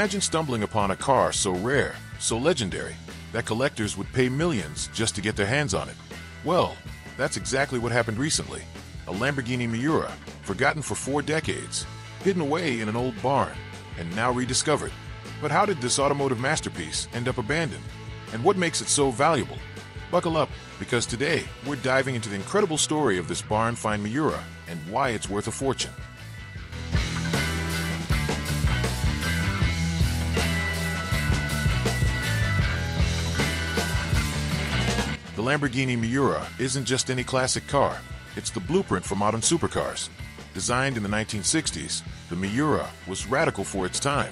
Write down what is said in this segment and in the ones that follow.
Imagine stumbling upon a car so rare, so legendary, that collectors would pay millions just to get their hands on it. Well, that's exactly what happened recently. A Lamborghini Miura, forgotten for 4 decades, hidden away in an old barn, and now rediscovered. But how did this automotive masterpiece end up abandoned? And what makes it so valuable? Buckle up, because today we're diving into the incredible story of this barn find Miura and why it's worth a fortune. The Lamborghini Miura isn't just any classic car, it's the blueprint for modern supercars. Designed in the 1960s, the Miura was radical for its time.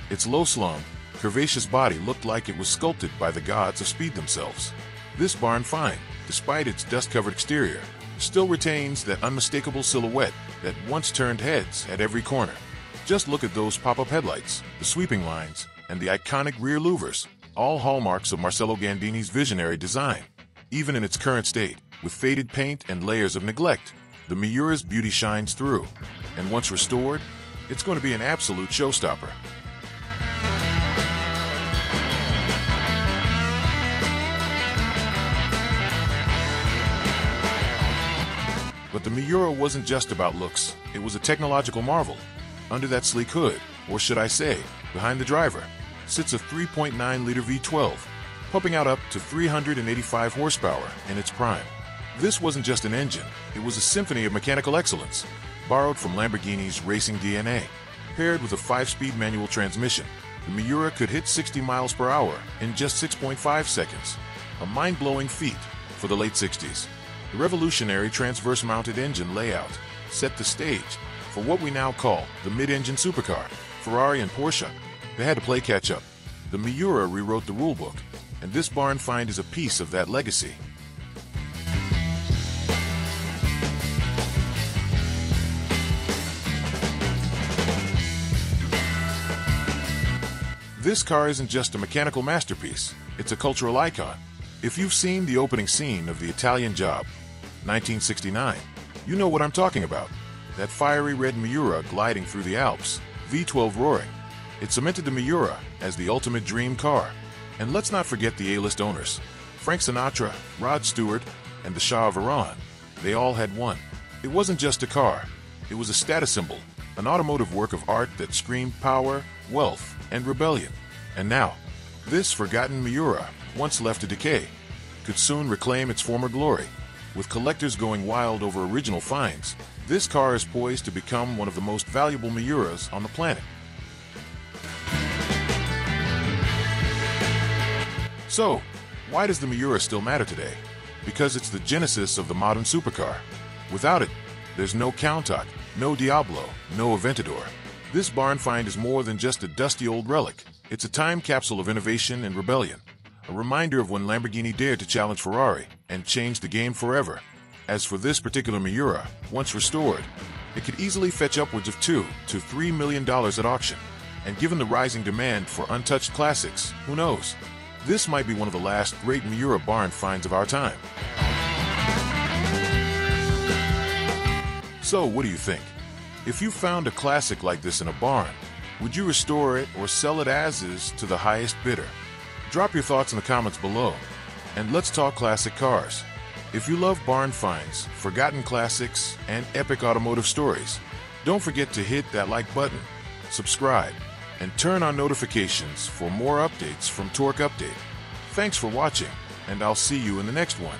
Its low-slung, curvaceous body looked like it was sculpted by the gods of speed themselves. This barn find, despite its dust-covered exterior, still retains that unmistakable silhouette that once turned heads at every corner. Just look at those pop-up headlights, the sweeping lines, and the iconic rear louvers, all hallmarks of Marcello Gandini's visionary design. Even in its current state, with faded paint and layers of neglect, the Miura's beauty shines through. And once restored, it's going to be an absolute showstopper. But the Miura wasn't just about looks, it was a technological marvel. Under that sleek hood, or should I say, behind the driver, sits a 3.9-liter V12, pumping out up to 385 horsepower in its prime. This wasn't just an engine, it was a symphony of mechanical excellence, borrowed from Lamborghini's racing DNA. Paired with a 5-speed manual transmission, the Miura could hit 60 miles per hour in just 6.5 seconds, a mind-blowing feat for the late 60s. The revolutionary transverse-mounted engine layout set the stage for what we now call the mid-engine supercar. Ferrari and Porsche, they had to play catch-up. The Miura rewrote the rulebook, and this barn find is a piece of that legacy. This car isn't just a mechanical masterpiece, it's a cultural icon. If you've seen the opening scene of The Italian Job, 1969, you know what I'm talking about. That fiery red Miura gliding through the Alps, V12 roaring. It cemented the Miura as the ultimate dream car. And let's not forget the A-list owners. Frank Sinatra, Rod Stewart, and the Shah of Iran. They all had one. It wasn't just a car. It was a status symbol, an automotive work of art that screamed power, wealth, and rebellion. And now, this forgotten Miura, once left to decay, could soon reclaim its former glory. With collectors going wild over original finds, this car is poised to become one of the most valuable Miuras on the planet. So, why does the Miura still matter today? Because it's the genesis of the modern supercar. Without it, there's no Countach, no Diablo, no Aventador. This barn find is more than just a dusty old relic. It's a time capsule of innovation and rebellion. A reminder of when Lamborghini dared to challenge Ferrari and change the game forever. As for this particular Miura, once restored, it could easily fetch upwards of $2 to $3 million at auction. And given the rising demand for untouched classics, who knows? This might be one of the last great Miura barn finds of our time. So, what do you think? If you found a classic like this in a barn, would you restore it or sell it as is to the highest bidder? Drop your thoughts in the comments below, and let's talk classic cars. If you love barn finds, forgotten classics, and epic automotive stories, don't forget to hit that like button, subscribe, and turn on notifications for more updates from Torque Update. Thanks for watching, and I'll see you in the next one.